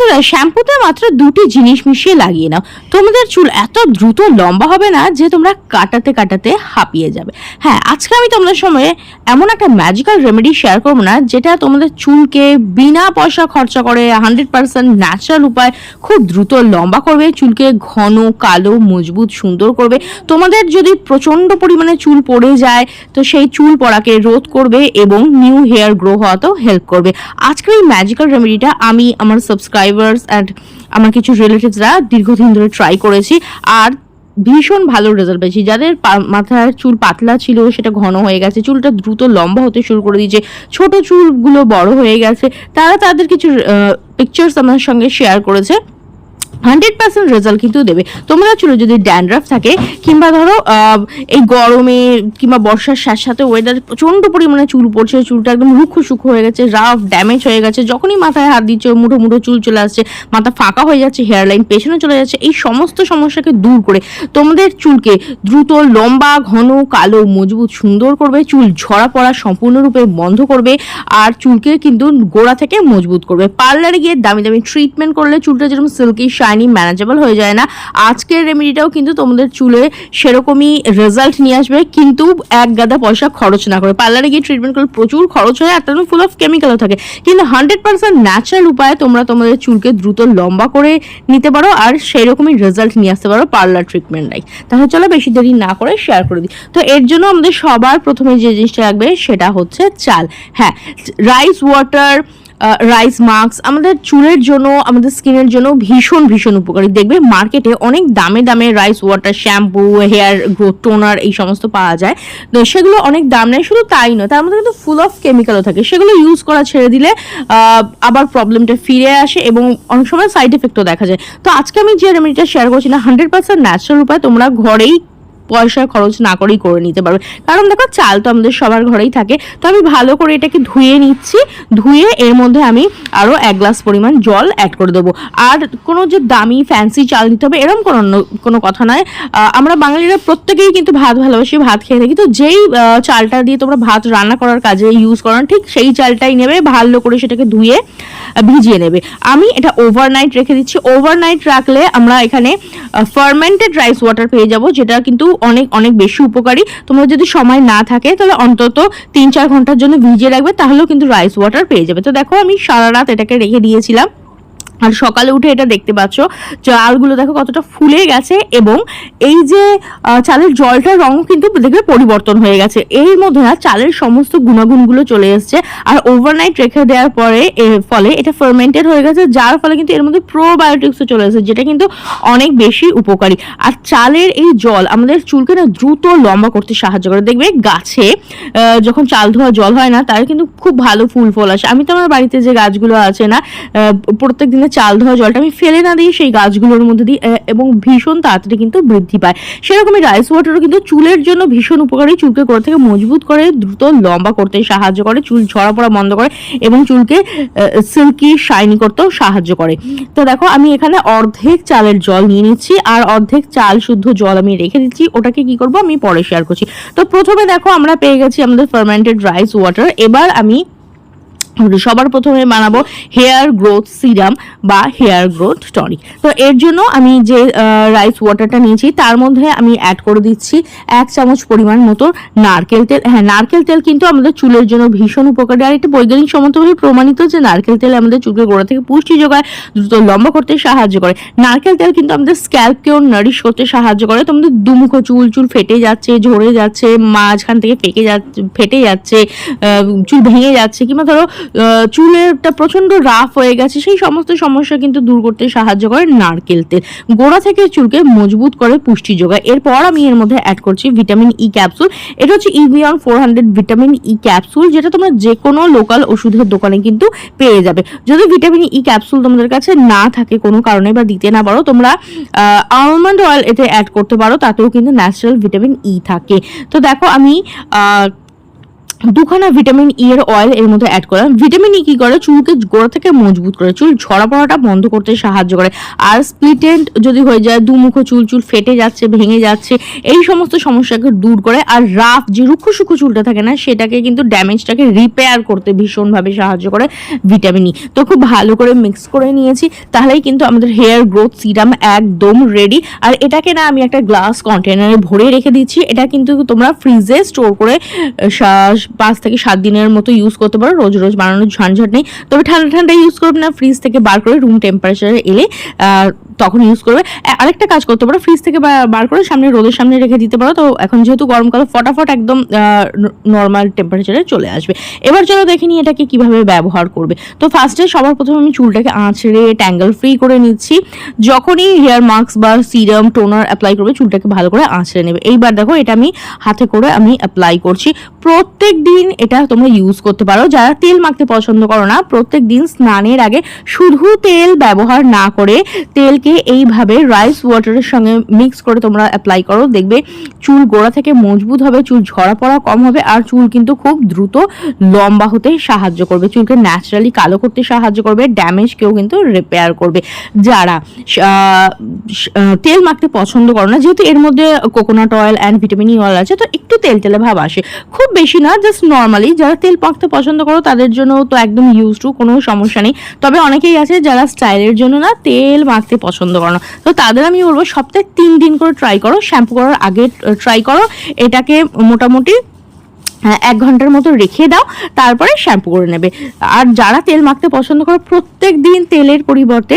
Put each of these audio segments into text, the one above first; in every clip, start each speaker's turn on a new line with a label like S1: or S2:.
S1: বন্ধুরা, শ্যাম্পুতে মাত্র দুটি জিনিস মিশিয়ে লাগিয়ে নাও, তোমাদের চুল এত দ্রুত লম্বা হবে না যে তোমরা কাটাতে কাটাতে হাঁপিয়ে যাবে। হ্যাঁ, আজকে আমি তোমাদের সময় এমন একটা ম্যাজিক্যাল রেমেডি শেয়ার করবো না যেটা তোমাদের চুলকে বিনা পয়সা খরচা করে 100% ন্যাচারাল উপায় খুব দ্রুত লম্বা করবে, চুলকে ঘন কালো মজবুত সুন্দর করবে। তোমাদের যদি প্রচন্ড পরিমাণে চুল পড়ে যায় তো সেই চুল পড়াকে রোধ করবে এবং নিউ হেয়ার গ্রো হওয়াতেও হেল্প করবে। আজকের এই ম্যাজিক্যাল রেমেডিটা আমি আমার সাবস্ক্রাইবার্স অ্যান্ড আমার কিছু রিলেটিভসরা দীর্ঘদিন ধরে ট্রাই করেছি আর ভীষণ ভালো রেজাল্ট পেয়েছি। যাদের মাথার চুল পাতলা ছিল সেটা ঘন হয়ে গেছে, চুলটা দ্রুত লম্বা হতে শুরু করে দিয়েছে, ছোট চুলগুলো বড় হয়ে গেছে, তারা তাদের কিছু পিকচার্স আমার সঙ্গে শেয়ার করেছে। 100% রেজাল্ট কিন্তু দেবে। তোমরা চুলে যদি ড্যান্ড্রাফ থাকে কিংবা ধরো এই গরমে কিংবা বর্ষার সাথে সাথে ওয়েদারে প্রচন্ড পরিমাণে চুল পড়ছে, চুলটা একদম রুক্ষ সুক্ষ হয়ে গেছে, রাফ ড্যামেজ হয়ে গেছে, যখনই মাথায় হাত দিচ্ছ মুঠো মুঠো চুল চলে আসছে, মাথা ফাঁকা হয়ে যাচ্ছে, হেয়ার লাইন পেছনে চলে যাচ্ছে, এই সমস্ত সমস্যাকে দূর করে তোমাদের চুলকে দ্রুত লম্বা ঘন কালো মজবুত সুন্দর করবে, চুল ঝরা পড়া সম্পূর্ণরূপে বন্ধ করবে আর চুলকে কিন্তু গোড়া থেকে মজবুত করবে। পার্লারে গিয়ে দামি দামি ট্রিটমেন্ট করলে চুলটা যেরকম সিল্কি শাইনি ম্যানেজেবল হয়ে যায় না, আজকের রেমেডিটাও কিন্তু তোমাদের চুলে সেরকমই রেজাল্ট নিয়ে আসবে, কিন্তু এক গাদা পয়সা খরচ না করে। পার্লারে গিয়ে ট্রিটমেন্ট করলে প্রচুর খরচ হয় আর তার ফুল অফ কেমিক্যালও থাকে, কিন্তু 100% ন্যাচারাল উপায়ে তোমরা তোমাদের চুলকে দ্রুত লম্বা করে নিতে পারো আর সেই রকমই রেজাল্ট নিয়ে আসতে পারো পার্লার ট্রিটমেন্টটাই। তাহলে চলো বেশি দেরি না করে শেয়ার করে দিই। তো এর জন্য আমাদের সবার প্রথমে যে জিনিসটা লাগবে সেটা হচ্ছে চাল। হ্যাঁ, রাইস ওয়াটার, রাইস মাস্ক আমাদের চুলের জন্য আমাদের স্কিনের জন্য ভীষণ ভীষণ উপকারী। দেখবে মার্কেটে অনেক দামে দামে rice water, shampoo, hair growth toner এই সমস্ত পাওয়া যায়, তো সেগুলো অনেক দাম নেয়। শুধু তাই নয়, তার মধ্যে কিন্তু ফুল অফ কেমিক্যালও থাকে, সেগুলো ইউজ করা ছেড়ে দিলে আবার প্রবলেমটা ফিরে আসে এবং অনেক সময় সাইড এফেক্টও দেখা যায়। তো আজকে আমি যে রেমেডিটা শেয়ার করছি না, 100% ন্যাচারাল উপায় তোমরা ঘরেই পয়সা খরচ না করেই করে নিতে পারবে। কারণ দেখো চাল তো আমাদের সবার ঘরেই থাকে। তো আমি ভালো করে এটাকে ধুয়ে নিচ্ছি, ধুয়ে এর মধ্যে আমি আরও 1 গ্লাস পরিমাণ জল অ্যাড করে দেবো। আর কোনো যে দামি ফ্যান্সি চাল নিতে হবে এরকম কোনো কথা নয়। আমরা বাঙালিরা প্রত্যেকেই কিন্তু ভাত ভালোবাসি, ভাত খেয়ে থাকি। তো যেই চালটা দিয়ে তোমরা ভাত রান্না করার কাজে ইউজ করো ঠিক সেই চালটাই নেবে, ভালো করে সেটাকে ধুয়ে ভিজিয়ে নেবে। আমি এটা ওভারনাইট রেখে দিচ্ছি। ওভারনাইট রাখলে আমরা এখানে ফার্মেন্টেড রাইস ওয়াটার পেয়ে যাব, যেটা কিন্তু অনেক অনেক বেশি উপকারী। তোমরা যদি সময় না থাকে তাহলে অন্তত 3-4 ঘন্টার জন্য ভিজিয়ে রাখবে, তাহলেও কিন্তু রাইস ওয়াটার পেয়ে যাবে। তো দেখো আমি সারা রাত এটাকে রেখে দিয়েছিলাম আর সকালে উঠে এটা দেখতে পাচ্ছ চালগুলো দেখো কতটা ফুলে গেছে এবং এই যে চালের জলটার রঙ কিন্তু দেখবে পরিবর্তন হয়ে গেছে। এর মধ্যে না চালের সমস্ত গুণাগুণগুলো চলে এসছে আর ওভারনাইট রেখে দেওয়ার পরে ফলে এটা ফার্মেন্টেড হয়ে গেছে, যার ফলে কিন্তু এর মধ্যে প্রোবায়োটিক্সও চলে এসেছে, যেটা কিন্তু অনেক বেশি উপকারী। আর চালের এই জল আমাদের চুলকে না দ্রুত লম্বা করতে সাহায্য করে। দেখবে গাছে যখন চাল ধোয়া জল হয় না তার কিন্তু খুব ভালো ফুল ফল আসে। আমি তো আমার বাড়িতে যে গাছগুলো আছে না, প্রত্যেক দিনে চাল ধোয়া জলটা আমি ফেলে না দিই সেই গাছগুলোর মধ্যে দিই এবং ভীষণ তাড়াতাড়ি কিন্তু বৃদ্ধি পায়। সেরকমই রাইস ওয়াটারও কিন্তু চুলের জন্য ভীষণ উপকারী, চুলকে গোড়া থেকে মজবুত করে, দ্রুত লম্বা করতে সাহায্য করে, চুল ঝরা পড়া বন্ধ করে এবং চুলকে সিল্কি শাইনি করতেও সাহায্য করে। তো দেখো আমি এখানে অর্ধেক চালের জল নিয়ে নিচ্ছি আর অর্ধেক চাল শুদ্ধ জল আমি রেখে দিচ্ছি। ওটাকে কি করবো আমি পরে শেয়ার করছি। তো প্রথমে দেখো আমরা পেয়ে গেছি আমাদের ফার্মেন্টেড রাইস ওয়াটার। এবার আমি সবার প্রথমে বানাবো হেয়ার গ্রোথ সিরাম বা হেয়ার গ্রোথ টনিক। তো এর জন্য আমি যে রাইস ওয়াটারটা নিয়েছি তার মধ্যে আমি অ্যাড করে দিচ্ছি 1 চামচ পরিমাণ মতো নারকেল তেল। হ্যাঁ, নারকেল তেল কিন্তু আমাদের চুলের জন্য ভীষণ উপকারী আর এটা বৈজ্ঞানিক সম্মতভাবে প্রমাণিত যে নারকেল তেল আমাদের চুলের গোড়া থেকে পুষ্টি যোগায়, দ্রুত লম্বা করতে সাহায্য করে। নারকেল তেল কিন্তু আমাদের স্ক্যাল্পকেও নারিশ করতে সাহায্য করে। তোমাদের দুমুখো চুল ফেটে যাচ্ছে, ঝরে যাচ্ছে, মাঝখান থেকে ফেটে যাচ্ছে, চুল ভেঙে যাচ্ছে, কিংবা ধরো চুলেরটা প্রচন্ড রাফ হয়ে গেছে, সেই সমস্ত সমস্যা কিন্তু দূর করতে সাহায্য করে নারকেল তেল। গোড়া থেকে চুলকে মজবুত করে পুষ্টি যোগায়। এরপর আমি এর মধ্যে অ্যাড করছি ভিটামিন ই ক্যাপসুল। এটা হচ্ছে ইভিয়ন 400 ভিটামিন ই ক্যাপসুল, যেটা তোমরা যে কোনো লোকাল ওষুধের দোকানে কিন্তু পেয়ে যাবে। যদি ভিটামিন ই ক্যাপসুল তোমাদের কাছে না থাকে কোনো কারণে বা দিতে না পারো, তোমরা আলমন্ড অয়েল এতে অ্যাড করতে পারো, তাতেও কিন্তু ন্যাচারাল ভিটামিন ই থাকে। তো দেখো আমি দুখানা ভিটামিন ই এর অয়েল এর মধ্যে অ্যাড করলাম। ভিটামিন ই কি করে, চুলকে গোড়া থেকে মজবুত করে, চুল ঝরা পড়াটা বন্ধ করতে সাহায্য করে। আর স্প্লিট এন্ড যদি হয়ে যায়, দুমুখো চুল, চুল ফেটে যাচ্ছে, ভেঙে যাচ্ছে, এই সমস্ত সমস্যাকে দূর করে। আর রাফ যে রুক্ষ সুক্ষ চুলটা থাকে না, সেটাকে কিন্তু ড্যামেজটাকে রিপেয়ার করতে ভীষণভাবে সাহায্য করে ভিটামিন ই। তো খুব ভালো করে মিক্স করে নিয়েছি, তাহলেই কিন্তু আমাদের হেয়ার গ্রোথ সিরাম একদম রেডি। আর এটাকে না আমি একটা গ্লাস কন্টেনারে ভরে রেখে দিচ্ছি। এটা কিন্তু তোমরা ফ্রিজে স্টোর করে 5 থেকে 7 দিনের মতো ইউজ করতে পারো, রোজ রোজ বানানোর ঝঞ্ঝট নেই। তবে ঠান্ডা ঠান্ডা ইউজ করবে না, ফ্রিজ থেকে বার করে রুম টেম্পারেচারে এলে তখন ইউজ করবে। আরেকটা কাজ করতে পারো, ফ্রিজ থেকে বার করে সামনে রোদের সামনে রেখে দিতে পারো। তো এখন যেহেতু গরমকাল, ফটাফট একদম নর্মাল টেম্পারেচারে চলে আসবে। এবার চলো দেখে নিই এটাকে কিভাবে ব্যবহার করবে। তো ফার্স্টে সবার প্রথমে আমি চুলটাকে আঁচড়ে ট্যাঙ্গেল ফ্রি করে নিচ্ছি। যখনই হেয়ার মাস্ক বা সিরাম টোনার অ্যাপ্লাই করবে, চুলটাকে ভালো করে আঁচড়ে নেবে। এইবার দেখো এটা আমি হাতে করে আমি অ্যাপ্লাই করছি। প্রত্যেক দিন এটা তোমরা ইউজ করতে পারো। যারা তেল মাখতে পছন্দ করো না, প্রত্যেক দিন স্নানের আগে শুধু তেল ব্যবহার না করে তেলকে এইভাবে রাইস ওয়াটারের সঙ্গে মিক্স করে তোমরা অ্যাপ্লাই করো। দেখবে চুল গোড়া থেকে মজবুত হবে, চুল ঝরা পড়া কম হবে, আর চুল কিন্তু খুব দ্রুত লম্বা হতে সাহায্য করবে, চুলকে ন্যাচারালি কালো করতে সাহায্য করবে, ড্যামেজকেও কিন্তু রিপেয়ার করবে। যারা তেল মাখতে পছন্দ করো না, যেহেতু এর মধ্যে coconut oil and vitamin E oil আছে, তো একটু তেল তেলে ভাব আসে, খুব বেশি না, জাস্ট নর্মালি। যারা তেল মাখতে পছন্দ করো তাদের জন্য তো একদম ইউজ টু, কোনো সমস্যা নেই। তবে অনেকেই আছে যারা স্টাইলের জন্য না তেল মাখতে পছন্দ করো না, তো তাদের আমি বলবো সপ্তাহে 3 দিন করে ট্রাই করো। শ্যাম্পু করার আগে ট্রাই করো, এটাকে মোটামুটি 1 ঘন্টার মতো রেখে দাও, তারপরে শ্যাম্পু করে নেবে। আর যারা তেল মাখতে পছন্দ করো, প্রত্যেক দিন তেলের পরিবর্তে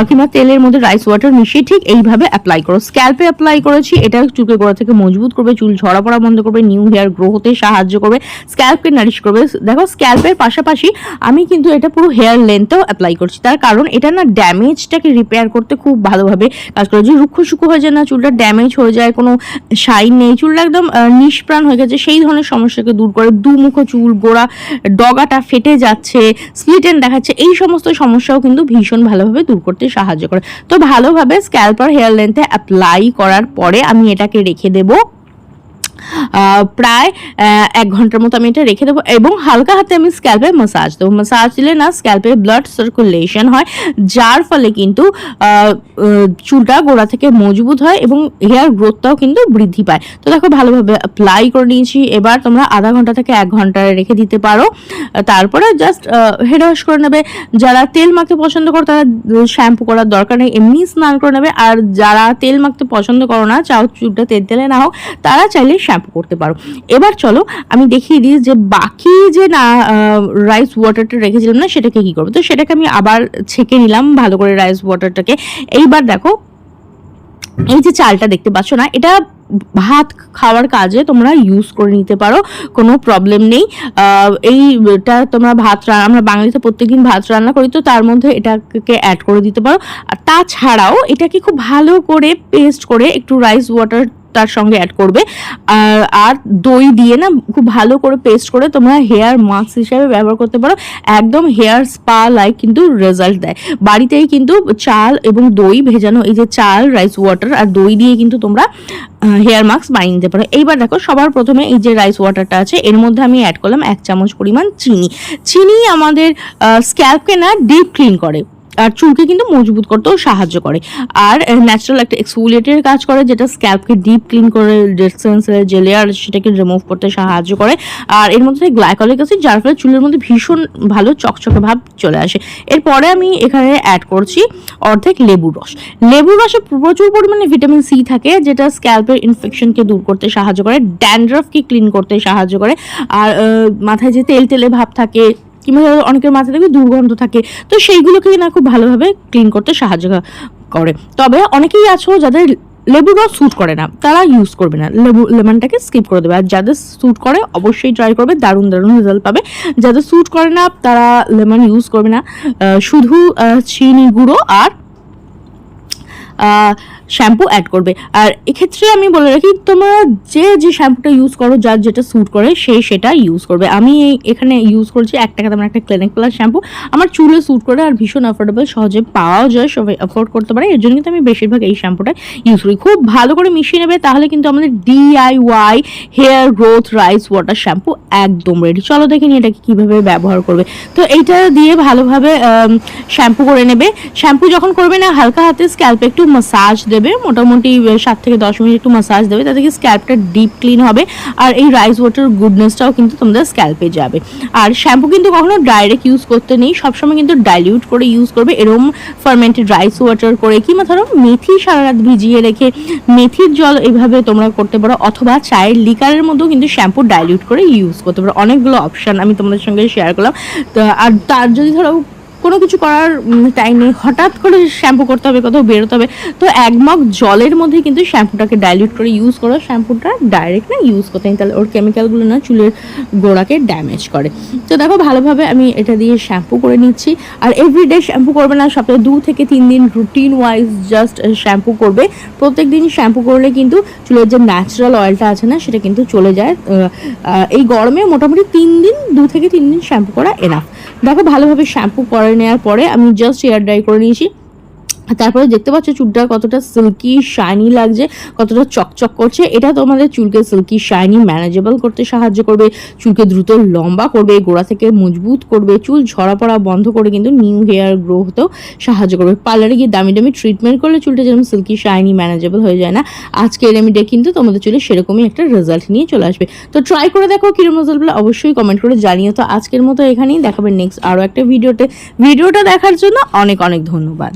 S1: কিংবা তেলের মধ্যে রাইস ওয়াটার মিশিয়ে ঠিক এইভাবে অ্যাপ্লাই করো। স্ক্যাল্পে অ্যাপ্লাই করেছি, এটা চুলকে গোড়া থেকে মজবুত করবে, চুল ঝরা পড়া বন্ধ করবে, নিউ হেয়ার গ্রো হতে সাহায্য করবে, স্ক্যাল্পকে নারিশ করবে। দেখো স্ক্যাল্পের পাশাপাশি আমি কিন্তু এটা পুরো হেয়ার লেন্থেও অ্যাপ্লাই করছি, তার কারণ এটা না ড্যামেজটাকে রিপেয়ার করতে খুব ভালোভাবে কাজ করে। যে রুক্ষ সুক্ষ হয়ে যায় না, চুলটা ড্যামেজ হয়ে যায়, কোনো শাইন নেই, চুলটা একদম নিষ্প্রাণ হয়ে গেছে, সেই ধরনের সমস্যাকে দূর করে। দুমুখো চুল, গোড়া ডগাটা ফেটে যাচ্ছে, স্প্লিট এন্ড দেখাচ্ছে, এই সমস্ত সমস্যাও কিন্তু ভীষণ ভালোভাবে দূর করতে সাহায্য করে। তো ভালোভাবে স্ক্যাল্প আর হেয়ার লেন্থে অ্যাপ্লাই করার পরে আমি এটাকে রেখে দেবো প্রায় 1 ঘন্টার মতো আমি এটা রেখে দেবো, এবং হালকা হাতে আমি স্ক্যাল্পে মাসাজ দেবো। মাসাজ দিলে না স্ক্যাল্পে ব্লাড সার্কুলেশন হয়, যার ফলে কিন্তু চুলটা গোড়া থেকে মজবুত হয় এবং হেয়ার গ্রোথটাও কিন্তু বৃদ্ধি পায়। তো দেখো ভালোভাবে অ্যাপ্লাই করে নিয়েছি। এবার তোমরা আধা ঘন্টা থেকে 1 ঘন্টা রেখে দিতে পারো, তারপরে জাস্ট হেড ওয়াশ করে নেবে। যারা তেল মাখতে পছন্দ করো তারা শ্যাম্পু করার দরকার নেই, এমনি স্নান করে নেবে। আর যারা তেল মাখতে পছন্দ করো না, চাও চুলটা তেল তেলে না হোক, তারা চাইলে শ্যাম্পু করতে পারো। এবার চলো আমি দেখিয়ে দিই যে বাকি যে না রাইস ওয়াটারটা রেখেছিলাম না, সেটাকে কি করবো। তো সেটাকে আমি আবার ছেঁকে নিলাম ভালো করে রাইস ওয়াটারটাকে। এইবার দেখো এই যে চালটা দেখতে পাচ্ছ না, এটা ভাত খাওয়ার কাজে তোমরা ইউজ করে নিতে পারো, কোনো প্রবলেম নেই। এইটা তোমরা আমরা বাঙালিতে প্রত্যেকদিন ভাত রান্না করি, তো তার মধ্যে এটাকে অ্যাড করে দিতে পারো। আর তাছাড়াও এটাকে খুব ভালো করে পেস্ট করে একটু রাইস ওয়াটার তার সঙ্গে অ্যাড করবে, আর দই দিয়ে না খুব ভালো করে পেস্ট করে তোমরা হেয়ার মাস্ক হিসাবে ব্যবহার করতে পারো। একদম হেয়ার স্পা লাইক কিন্তু রেজাল্ট দেয়। বাড়িতেই কিন্তু চাল এবং দই ভেজানো, এই যে চাল, রাইস ওয়াটার আর দই দিয়ে কিন্তু তোমরা হেয়ার মাস্ক বানিয়ে নিতে পারো। এইবার দেখো সবার প্রথমে এই যে রাইস ওয়াটারটা আছে, এর মধ্যে আমি অ্যাড করলাম 1 চামচ পরিমাণ চিনি। চিনি আমাদের স্ক্যাল্পকে না ডিপ ক্লিন করে, আর চুলকে কিন্তু মজবুত করতেও সাহায্য করে, আর ন্যাচারাল একটা এক্সফোলিয়েটের কাজ করে, যেটা স্ক্যাল্পকে ডিপ ক্লিন করে ডেড সেলসের যে লেয়ার সেটাকে রিমুভ করতে সাহায্য করে। আর এর মধ্যে গ্লাইকলিক অ্যাসিড, যার ফলে চুলের মধ্যে ভীষণ ভালো চকচকে ভাব চলে আসে। এরপরে আমি এখানে অ্যাড করছি অর্ধেক লেবুর রস। লেবুর রসে প্রচুর পরিমাণে ভিটামিন সি থাকে, যেটা স্ক্যাল্পের ইনফেকশনকে দূর করতে সাহায্য করে, ড্যান্ড্রাফকে ক্লিন করতে সাহায্য করে। আর মাথায় যে তেল তেলে ভাব থাকে, কিংবা অনেকের মাথা থেকে দুর্গন্ধ থাকে, তো সেইগুলোকে না খুব ভালোভাবে ক্লিন করতে সাহায্য করে। তবে অনেকেই আছো যাদের লেবুর রস স্যুট করে না, তারা ইউজ করবে না, লেমনটাকে স্কিপ করে দেবে। আর যাদের স্যুট করে অবশ্যই ট্রাই করবে, দারুণ দারুণ রেজাল্ট পাবে। যাদের স্যুট করে না তারা লেমন ইউজ করবে না, শুধু চিনি গুঁড়ো আর শ্যাম্পু অ্যাড করবে। আর এক্ষেত্রে আমি বলে রাখি, তোমরা যে শ্যাম্পুটা ইউজ করো, যার যেটা স্যুট করে সেটা ইউজ করবে। আমি এখানে ইউজ করছি 1 টাকা দামের একটা ক্লিনিক প্লাস শ্যাম্পু। আমার চুলে স্যুট করে আর ভীষণ অ্যাফোর্ডেবল, সহজে পাওয়াও যায়, সবাই অ্যাফোর্ড করতে পারে। এর জন্য কিন্তু আমি বেশিরভাগ এই শ্যাম্পুটা ইউজ করি। খুব ভালো করে মিশিয়ে নেবে, তাহলে কিন্তু আমাদের DIY hair growth rice water shampoo একদম রেডি। চলো দেখে নিই এটাকে কীভাবে ব্যবহার করবে। তো এইটা দিয়ে ভালোভাবে শ্যাম্পু করে নেবে। শ্যাম্পু যখন করবে না, হালকা হাতে স্ক্যাল্পে একটু মাসাজ দেবে, মোটামুটি 7 থেকে 10 মিনিট একটু মাসাজ দেবে, তাতে কি স্ক্যাল্পটা ডিপ ক্লিন হবে আর এই রাইস ওয়াটার গুডনেসটাও কিন্তু তোমাদের স্ক্যাল্পে যাবে। আর শ্যাম্পু কিন্তু কখনো ডাইরেক্ট ইউজ করতে নেই, সবসময় কিন্তু ডাইলিউট করে ইউজ করবে, এরকম ফার্মেন্টেড রাইস ওয়াটার করে, কিংবা ধরো মেথি সারা রাত ভিজিয়ে রেখে মেথির জল এইভাবে তোমরা করতে পারো, অথবা চায়ের লিকারের মধ্যেও কিন্তু শ্যাম্পু ডাইলিউট করে ইউজ করতে পারো। অনেকগুলো অপশান আমি তোমাদের সঙ্গে শেয়ার করলাম। আর তার যদি ধরো কোনো কিছু করার টাইম নেই, হঠাৎ করে শ্যাম্পু করতে হবে, কোথাও বেরোতে হবে, তো 1 মগ জলের মধ্যে কিন্তু শ্যাম্পুটাকে ডাইলিউট করে ইউজ করো। শ্যাম্পুটা ডাইরেক্ট না ইউজ করতে নেই, তাহলে ওর কেমিক্যালগুলো না চুলের গোড়াকে ড্যামেজ করে। তো দেখো ভালোভাবে আমি এটা দিয়ে শ্যাম্পু করে নিচ্ছি। আর এভরিডে শ্যাম্পু করবে না, সপ্তাহে 2 থেকে 3 দিন রুটিন ওয়াইজ জাস্ট শ্যাম্পু করবে। প্রত্যেক দিন শ্যাম্পু করলে কিন্তু চুলের যে ন্যাচারাল অয়েলটা আছে না, সেটা কিন্তু চলে যায়। এই গরমে মোটামুটি 2 থেকে 3 দিন শ্যাম্পু করা এনাফ। দেখো ভালোভাবে শ্যাম্পু করে নেওয়ার পরে আমি জাস্ট হেয়ার ড্রাই করে নিয়েছি। তারপরে দেখতে পাচ্ছ চুলটা কতটা সিল্কি শাইনি লাগছে, কতটা চকচক করছে। এটা তোমাদের চুলকে সিল্কি শাইনি ম্যানেজেবল করতে সাহায্য করবে, চুলকে দ্রুত লম্বা করবে, গোড়া থেকে মজবুত করবে, চুল ঝরা পড়া বন্ধ করে কিন্তু নিউ হেয়ার গ্রো হতেও সাহায্য করবে। পার্লারে গিয়ে দামি দামি ট্রিটমেন্ট করলে চুলটা যেরকম সিল্কি শাইনি ম্যানেজেবল হয়ে যায় না, আজকে রেমেডি কিন্তু তোমাদের চুলে সেরকমই একটা রেজাল্ট নিয়ে চলে আসবে। তো ট্রাই করে দেখো কিরকম রেজাল্ট পেলে অবশ্যই কমেন্ট করে জানিও। তো আজকের মতো এখানেই দেখাবে নেক্সট আরও একটা ভিডিওটা দেখার জন্য অনেক অনেক ধন্যবাদ।